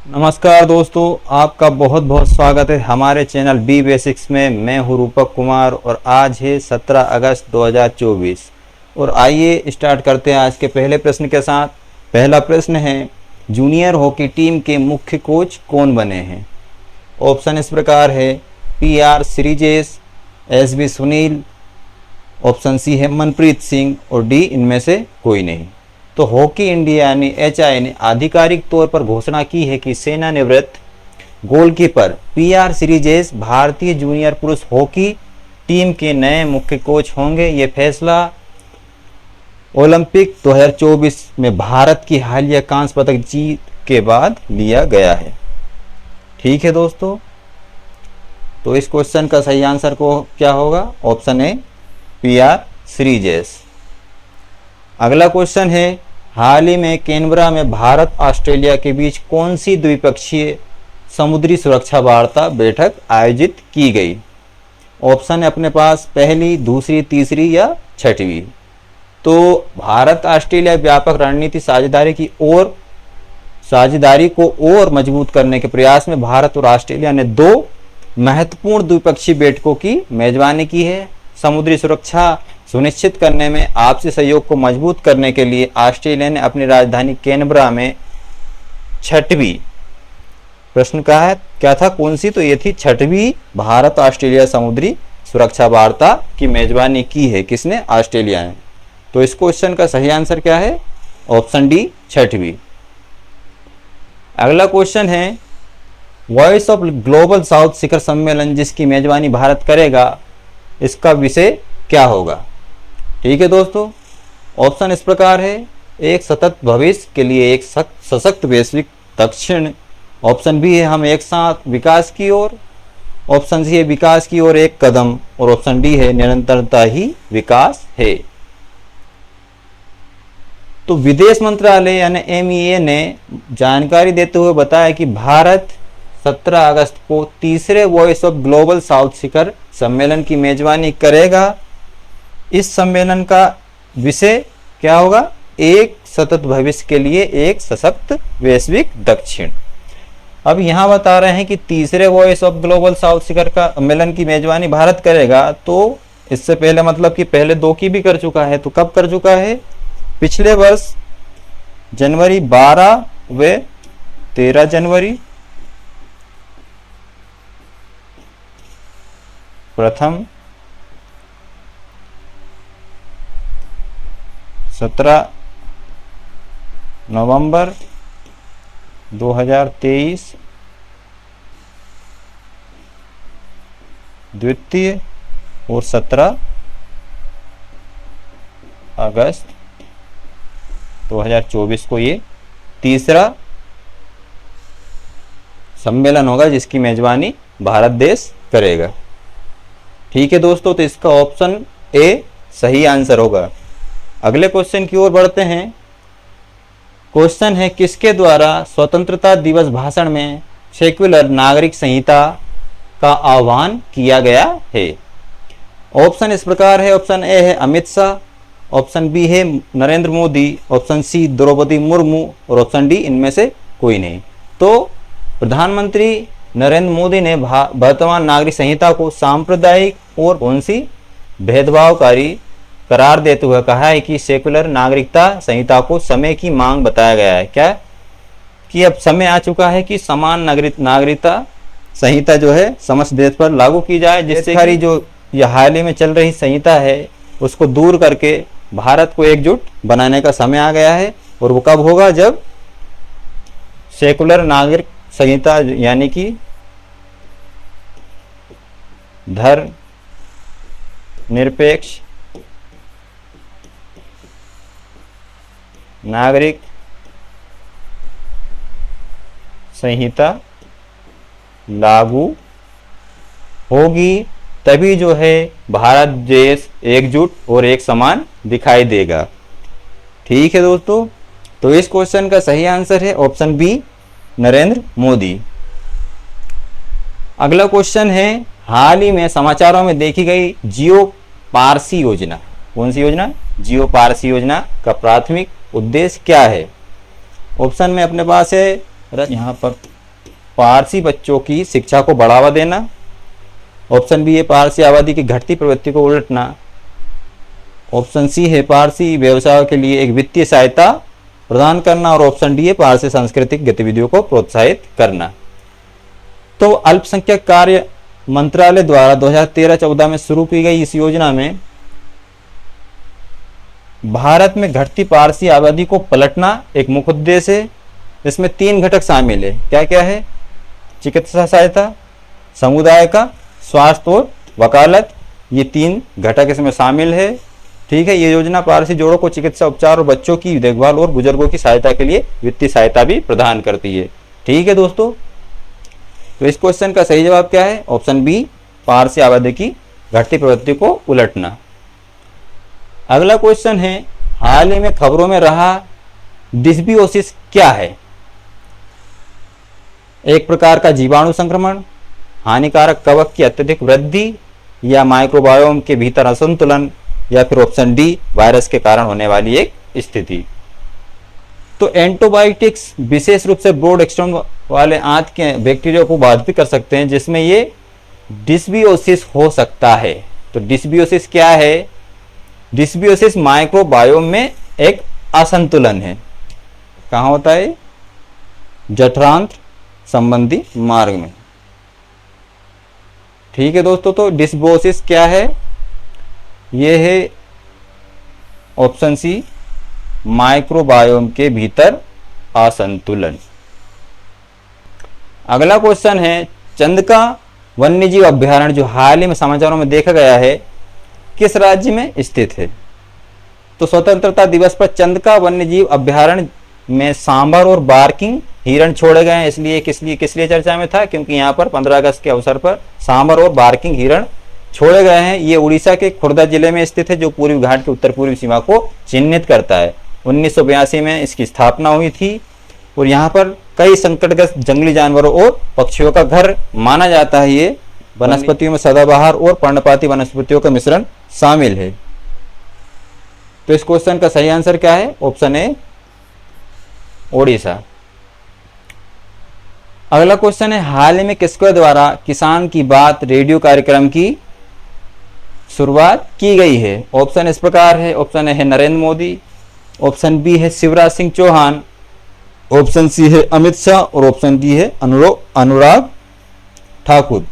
नमस्कार दोस्तों, आपका बहुत बहुत स्वागत है हमारे चैनल बी बेसिक्स में। मैं हूं रूपक कुमार और आज है 17 अगस्त 2024 और आइए स्टार्ट करते हैं आज के पहले प्रश्न के साथ। पहला प्रश्न है, जूनियर हॉकी टीम के मुख्य कोच कौन बने हैं? ऑप्शन इस प्रकार है, PR Sreejesh, SB Sunil, option C है मनप्रीत सिंह और डी इनमें से कोई नहीं। तो हॉकी इंडिया यानी HI ने आधिकारिक तौर पर घोषणा की है कि सेवानिवृत्त गोलकीपर PR श्रीजेश भारतीय जूनियर पुरुष हॉकी टीम के नए मुख्य कोच होंगे। ये फैसला ओलंपिक 2024 में भारत की हालिया कांस्य पदक जीत के बाद लिया गया है। ठीक है दोस्तों, तो इस क्वेश्चन का सही आंसर को क्या होगा? Option A PR Sreejesh. अगला क्वेश्चन है, हाल ही में कैनबरा में भारत ऑस्ट्रेलिया के बीच कौन सी द्विपक्षीय समुद्री सुरक्षा वार्ता बैठक आयोजित की गई? ऑप्शन है अपने पास पहली, दूसरी, तीसरी या छठवीं। तो भारत ऑस्ट्रेलिया व्यापक रणनीति साझेदारी को और मजबूत करने के प्रयास में भारत और ऑस्ट्रेलिया ने दो महत्वपूर्ण द्विपक्षीय बैठकों की मेजबानी की है। समुद्री सुरक्षा सुनिश्चित करने में आपसी सहयोग को मजबूत करने के लिए ऑस्ट्रेलिया ने अपनी राजधानी कैनबरा में छठवीं, प्रश्न का है क्या था, कौन सी? तो ये थी छठवीं भारत ऑस्ट्रेलिया समुद्री सुरक्षा वार्ता की मेजबानी की है। किसने? ऑस्ट्रेलिया ने। तो इस क्वेश्चन का सही आंसर क्या है? ऑप्शन डी छठवीं। अगला क्वेश्चन है, वॉइस ऑफ ग्लोबल साउथ शिखर सम्मेलन जिसकी मेजबानी भारत करेगा, इसका विषय क्या होगा? ठीक है दोस्तों, ऑप्शन इस प्रकार है, एक सतत भविष्य के लिए एक सशक्त वैश्विक दक्षिण, ऑप्शन बी है हम एक साथ विकास की ओर, ऑप्शन सी है विकास की ओर एक कदम और ऑप्शन डी है निरंतरता ही विकास है। तो विदेश मंत्रालय यानी MEA ने जानकारी देते हुए बताया कि भारत 17 अगस्त को तीसरे वॉइस ऑफ ग्लोबल साउथ शिखर सम्मेलन की मेजबानी करेगा। इस सम्मेलन का विषय क्या होगा? एक सतत भविष्य के लिए एक सशक्त वैश्विक दक्षिण। अब यहाँ बता रहे हैं कि तीसरे वॉइस ऑफ ग्लोबल साउथ शिखर का सम्मेलन की मेजबानी भारत करेगा, तो इससे पहले मतलब कि पहले दो की भी कर चुका है। तो कब कर चुका है? पिछले वर्ष जनवरी 12 व 13 जनवरी प्रथम, 17 नवंबर 2023 द्वितीय और 17 अगस्त 2024 को ये तीसरा सम्मेलन होगा जिसकी मेजबानी भारत देश करेगा। ठीक है दोस्तों, तो इसका ऑप्शन ए सही आंसर होगा। अगले क्वेश्चन की ओर बढ़ते हैं। क्वेश्चन है, किसके द्वारा स्वतंत्रता दिवस भाषण में सेक्युलर नागरिक संहिता का आह्वान किया गया है? ऑप्शन इस प्रकार है, ऑप्शन ए है अमित शाह, ऑप्शन बी है नरेंद्र मोदी, ऑप्शन सी द्रौपदी मुर्मू और ऑप्शन डी इनमें से कोई नहीं। तो प्रधानमंत्री नरेंद्र मोदी ने वर्तमान नागरिक संहिता को सांप्रदायिक और कौन सी भेदभावकारी करार देते हुए कहा है कि सेकुलर नागरिकता संहिता को समय की मांग बताया गया है। क्या कि अब समय आ चुका है कि समान नागरिकता संहिता जो है समस्त देश पर लागू की जाए, जिससे हमारी जो यह हाल ही में चल रही संहिता है उसको दूर करके भारत को एकजुट बनाने का समय आ गया है। और वो कब होगा? जब सेकुलर नागरिक संहिता यानी कि धर्म निरपेक्ष नागरिक संहिता लागू होगी, तभी जो है भारत देश एकजुट और एक समान दिखाई देगा। ठीक है दोस्तों, तो इस क्वेश्चन का सही आंसर है ऑप्शन बी नरेंद्र मोदी। अगला क्वेश्चन है, हाल ही में समाचारों में देखी गई जियो पारसी योजना, कौन सी योजना? जियो पारसी योजना का प्राथमिक उद्देश्य क्या है? ऑप्शन में अपने पास है, यहाँ पर पारसी बच्चों की शिक्षा को बढ़ावा देना। ऑप्शन बी है पारसी आबादी की घटती प्रवृत्ति को उलटना। ऑप्शन सी है पारसी व्यवसाय के लिए एक वित्तीय सहायता प्रदान करना। और ऑप्शन डी है पारसी सांस्कृतिक गतिविधियों को प्रोत्साहित करना। तो अल्पसंख्यक कार्य मंत्रालय द्वारा 2013-14 में शुरू की गई इस योजना में भारत में घटती पारसी आबादी को पलटना एक मुख्य उद्देश्य है। इसमें 3 घटक शामिल है। क्या क्या है? चिकित्सा सहायता, समुदाय का स्वास्थ्य और वकालत, ये 3 घटक इसमें शामिल है। ठीक है, ये योजना पारसी जोड़ों को चिकित्सा उपचार और बच्चों की देखभाल और बुजुर्गों की सहायता के लिए वित्तीय सहायता भी प्रदान करती है। ठीक है दोस्तों, तो इस क्वेश्चन का सही जवाब क्या है? ऑप्शन बी, पारसी आबादी की घटती प्रवृत्ति को उलटना। अगला क्वेश्चन है, हाल ही में खबरों में रहा डिस्बियोसिस क्या है? एक प्रकार का जीवाणु संक्रमण, हानिकारक कवक की अत्यधिक वृद्धि, या माइक्रोबायोम के भीतर असंतुलन, या फिर ऑप्शन डी, वायरस के कारण होने वाली एक स्थिति। तो एंटीबायोटिक्स विशेष रूप से ब्रॉड एक्सट्रॉम वाले आंत के बैक्टीरिया को बाधित कर सकते हैं, जिसमें ये डिस्बियोसिस हो सकता है। तो डिस्बियोसिस क्या है? डिस्बियोसिस माइक्रोबायोम में एक असंतुलन है। कहाँ होता है? जठरांत्र संबंधी मार्ग में। ठीक है दोस्तों, तो डिस्बियोसिस क्या है? यह है ऑप्शन सी, माइक्रोबायोम के भीतर असंतुलन। अगला क्वेश्चन है, चंदका वन्यजीव अभ्यारण्य जो हाल ही में समाचारों में देखा गया है, किस राज्य में स्थित है? तो स्वतंत्रता दिवस पर चंदका वन्यजीव अभ्यारण्य में सांबर और बार्किंग हिरण छोड़े गए हैं। इसलिए किस लिए चर्चा में था? क्योंकि यहाँ पर 15 अगस्त के अवसर पर सांबर और बार्किंग हिरण छोड़े गए हैं। ये उड़ीसा के खुर्दा जिले में स्थित है, जो पूर्वी घाट की उत्तर पूर्वी सीमा को चिन्हित करता है। 1982 में इसकी स्थापना हुई थी और यहाँ पर कई संकटग्रस्त जंगली जानवरों और पक्षियों का घर माना जाता है। ये वनस्पतियों में सदाबहार और पर्णपाती वनस्पतियों का मिश्रण शामिल है। तो इस क्वेश्चन का सही आंसर क्या है? Option A, Odisha. अगला क्वेश्चन है, हाल ही में किसके द्वारा किसान की बात रेडियो कार्यक्रम की शुरुआत की गई है? ऑप्शन इस प्रकार है। ऑप्शन ए है नरेंद्र मोदी, ऑप्शन बी है शिवराज सिंह चौहान, ऑप्शन सी है अमित शाह और ऑप्शन डी है अनुराग ठाकुर।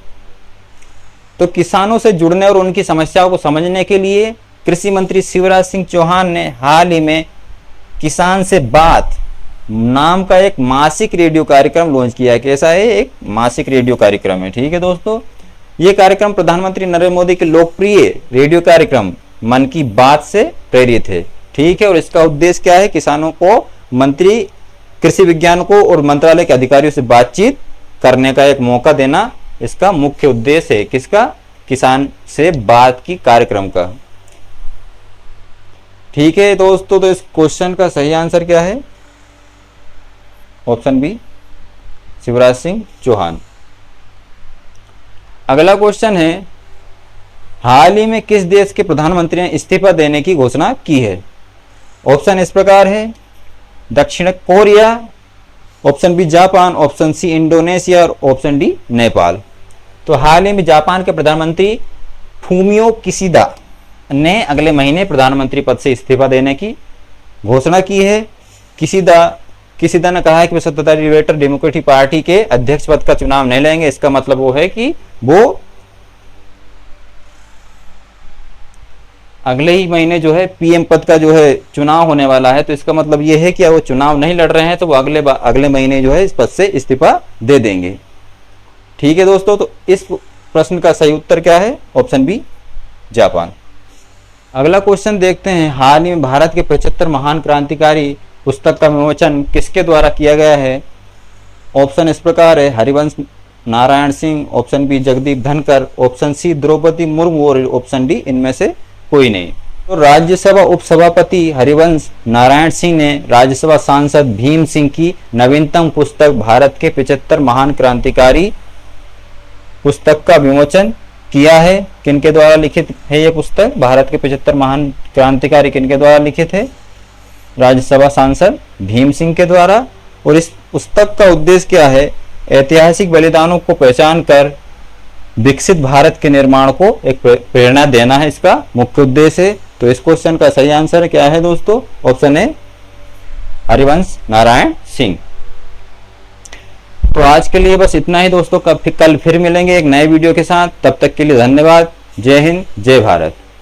तो किसानों से जुड़ने और उनकी समस्याओं को समझने के लिए कृषि मंत्री शिवराज सिंह चौहान ने हाल ही में किसान से बात नाम का एक मासिक रेडियो कार्यक्रम लॉन्च किया है। कैसा है? एक मासिक रेडियो कार्यक्रम है। ठीक है दोस्तों, यह कार्यक्रम प्रधानमंत्री नरेंद्र मोदी के लोकप्रिय रेडियो कार्यक्रम मन की बात से प्रेरित है। ठीक है, और इसका उद्देश्य क्या है? किसानों को मंत्री कृषि विज्ञानकों और मंत्रालय के अधिकारियों से बातचीत करने का एक मौका देना इसका मुख्य उद्देश्य है। किसका? किसान से बात की कार्यक्रम का। ठीक है दोस्तों, तो इस क्वेश्चन का सही आंसर क्या है? Option B, Shivraj Singh Chouhan. अगला क्वेश्चन है, हाल ही में किस देश के प्रधानमंत्री ने इस्तीफा देने की घोषणा की है? ऑप्शन इस प्रकार है, दक्षिण Korea, option B Japan, option C Indonesia और ऑप्शन डी नेपाल। तो हाल ही में जापान के प्रधानमंत्री फूमियो किशिदा ने अगले महीने प्रधानमंत्री पद से इस्तीफा देने की घोषणा की है। किशिदा ने कहा है कि वे सत्ताधारी लिबरेटरी डेमोक्रेटिक पार्टी के अध्यक्ष पद का चुनाव नहीं लेंगे। इसका मतलब वो है कि वो अगले ही महीने जो है पीएम पद का जो है चुनाव होने वाला है। तो इसका मतलब ये है कि वो चुनाव नहीं लड़ रहे हैं, तो वो अगले महीने जो है इस पद से इस्तीफा दे देंगे। ठीक है दोस्तों, तो इस प्रश्न का सही उत्तर क्या है? Option B, Japan. अगला क्वेश्चन देखते हैं, हाल ही में भारत के 75 महान क्रांतिकारी पुस्तक का विमोचन किसके द्वारा किया गया है? ऑप्शन इस प्रकार है, हरिवंश नारायण सिंह, ऑप्शन बी जगदीप धनकर, ऑप्शन सी द्रौपदी मुर्मू और ऑप्शन डी इनमें से कोई नहीं। तो राज्यसभा उपसभापति हरिवंश नारायण सिंह ने राज्यसभा सांसद भीम सिंह की नवीनतम पुस्तक भारत के 75 महान क्रांतिकारी पुस्तक का विमोचन किया है। किनके द्वारा लिखित है यह पुस्तक? भारत के 75 महान क्रांतिकारी किनके द्वारा लिखित है? राज्यसभा सांसद भीम सिंह के द्वारा। और इस पुस्तक का उद्देश्य क्या है? ऐतिहासिक बलिदानों को पहचान कर विकसित भारत के निर्माण को एक प्रेरणा देना है इसका मुख्य उद्देश्य है। तो इस क्वेश्चन का सही आंसर क्या है दोस्तों? Option A Harivansh Narayan Singh. तो आज के लिए बस इतना ही दोस्तों, कल फिर मिलेंगे एक नए वीडियो के साथ। तब तक के लिए धन्यवाद। जय हिंद, जय भारत।